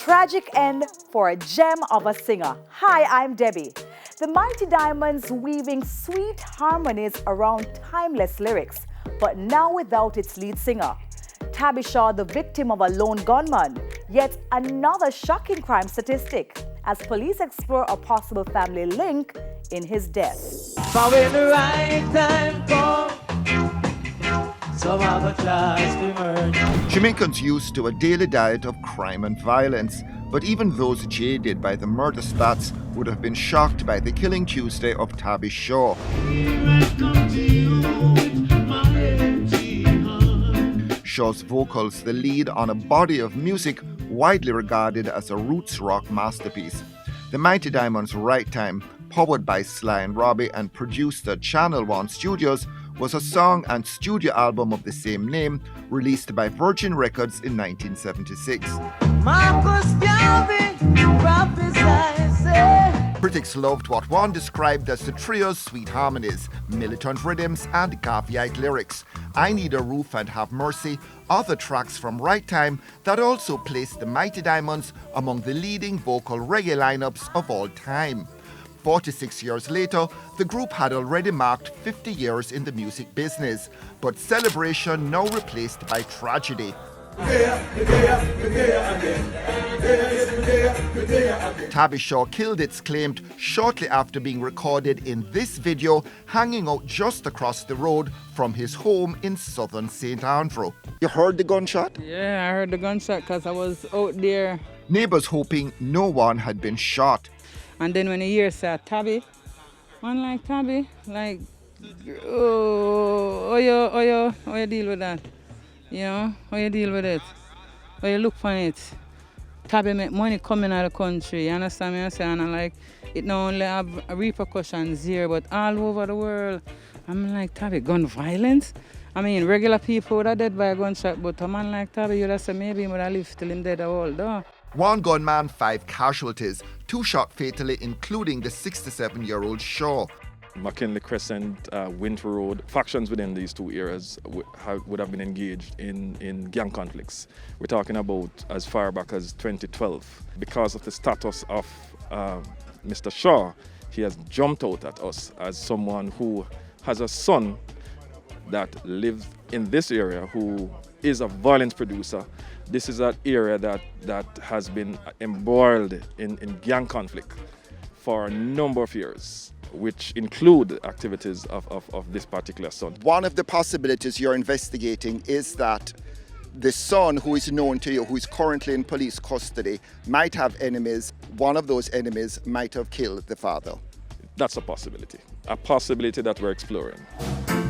tragic end for a gem of a singer. Hi, I'm Debbie. The Mighty Diamonds weaving sweet harmonies around timeless lyrics, but now without its lead singer. Tabby Shaw, the victim of a lone gunman. Yet another shocking crime statistic as police explore a possible family link in his death. For when the right time comes, some other class emerge. Jamaicans used to a daily diet of crime and violence, but even those jaded by the murder spats would have been shocked by the killing Tuesday of Tabby Shaw. Shaw's vocals the lead on a body of music widely regarded as a roots rock masterpiece. The Mighty Diamonds' Right Time, powered by Sly and Robbie and produced at Channel One Studios, was a song and studio album of the same name, released by Virgin Records in 1976. Critics loved what one described as the trio's sweet harmonies, militant rhythms and Garveyite lyrics. I Need a Roof and Have Mercy, other tracks from Right Time that also placed the Mighty Diamonds among the leading vocal reggae lineups of all time. 46 years later, the group had already marked 50 years in the music business, but celebration now replaced by tragedy. Tabby Shaw killed, it's claimed, shortly after being recorded in this video, hanging out just across the road from his home in southern St. Andrew. You heard the gunshot? Yeah, I heard the gunshot because I was out there. Neighbors hoping no one had been shot. And then when you hear say Tabby, man like Tabby, like, oh, how you deal with that? You know, how you deal with it? How you look for it? Tabby make money coming out of the country, you understand me? And like, it not only have repercussions here, but all over the world. I'm like, Tabby, gun violence? I mean, regular people would have dead by a gunshot, but a man like Tabby, you'd have said maybe he would have lived till him dead all though. One gunman, 5 casualties, 2 shot fatally, including the 67-year-old Shaw. McKinley Crescent, Winter Road, factions within these two areas would have been engaged in gang conflicts. We're talking about as far back as 2012. Because of the status of Mr. Shaw, he has jumped out at us as someone who has a son that lives in this area who is a violence producer. This is an area that has been embroiled in gang conflict for a number of years, which include activities of this particular son. One of the possibilities you're investigating is that the son who is known to you, who is currently in police custody, might have enemies. One of those enemies might have killed the father. That's a possibility that we're exploring.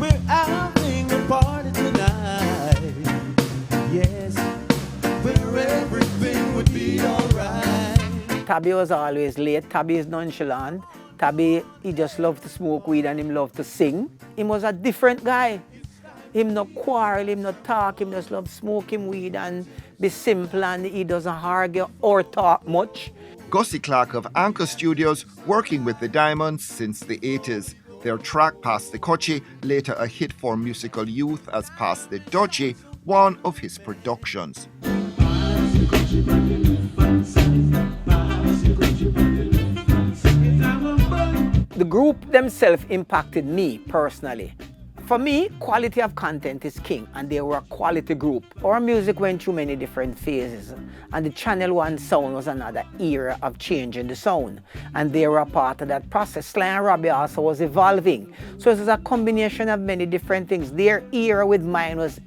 We're having a party tonight, yes, where everything would be alright. Tabby was always late. Tabby is nonchalant. Tabby, he just loved to smoke weed and him loved to sing. He was a different guy. Him not quarrel, him not talk, him just love smoking weed and be simple, and he doesn't argue or talk much. Gussie Clark of Anchor Studios, working with the Diamonds since the 80s. Their track Pass the Cutchie, later a hit for musical youth as Pass the Dutchie, one of his productions. The group themselves impacted me personally. For me, quality of content is king, and they were a quality group. Our music went through many different phases, and the Channel One sound was another era of changing the sound, and they were a part of that process. Sly and Robbie also was evolving. So it was a combination of many different things. Their era with mine was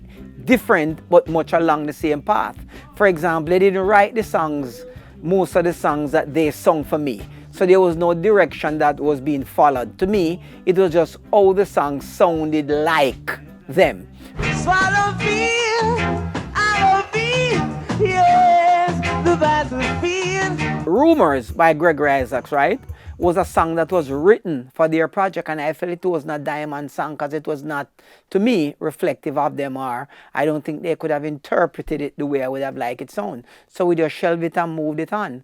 different, but much along the same path. For example, they didn't write the songs, most of the songs that they sung for me. So there was no direction that was being followed. To me, it was just how the song sounded like them. Swallowfield, I will be, yes, the battlefield. Rumors by Gregory Isaacs, right, was a song that was written for their project, and I felt it was not Diamond song because it was not, to me, reflective of them, or I don't think they could have interpreted it the way I would have liked it sound. So we just shelved it and moved it on.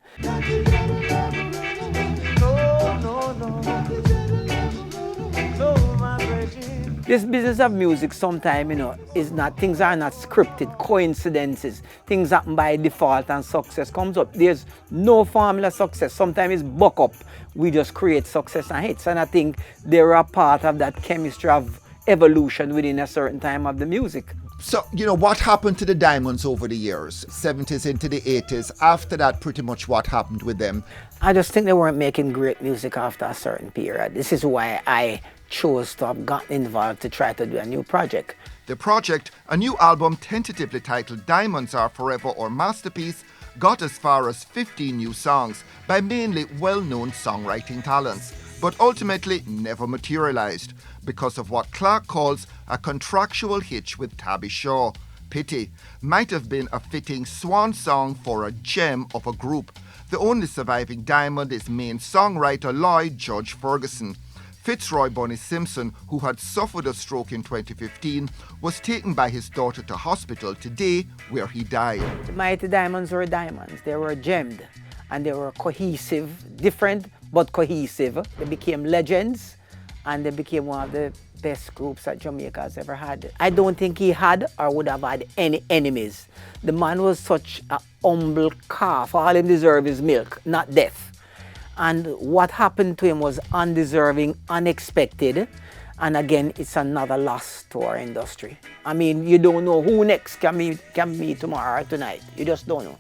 This business of music sometimes, is not, things are not scripted, coincidences. Things happen by default and success comes up. There's no formula success. Sometimes it's buck up. We just create success and hits. And I think they're a part of that chemistry of evolution within a certain time of the music. So, what happened to the Diamonds over the years? 70s into the 80s. After that, pretty much what happened with them? I just think they weren't making great music after a certain period. This is why I chose to have gotten involved to try to do a new project. The project, a new album tentatively titled Diamonds Are Forever or Masterpiece, got as far as 15 new songs by mainly well-known songwriting talents, but ultimately never materialized because of what Clark calls a contractual hitch with Tabby Shaw. Pity. Might have been a fitting swan song for a gem of a group. The only surviving diamond is main songwriter Lloyd George Ferguson. Fitzroy Bunny Simpson, who had suffered a stroke in 2015, was taken by his daughter to hospital today, where he died. The Mighty Diamonds were diamonds. They were gemmed and they were cohesive, different but cohesive. They became legends and they became one of the best groups that Jamaica has ever had. I don't think he had or would have had any enemies. The man was such a humble calf. All he deserved is milk, not death. And what happened to him was undeserving, unexpected. And again, it's another loss to our industry. I mean, you don't know who next can be tomorrow or tonight. You just don't know.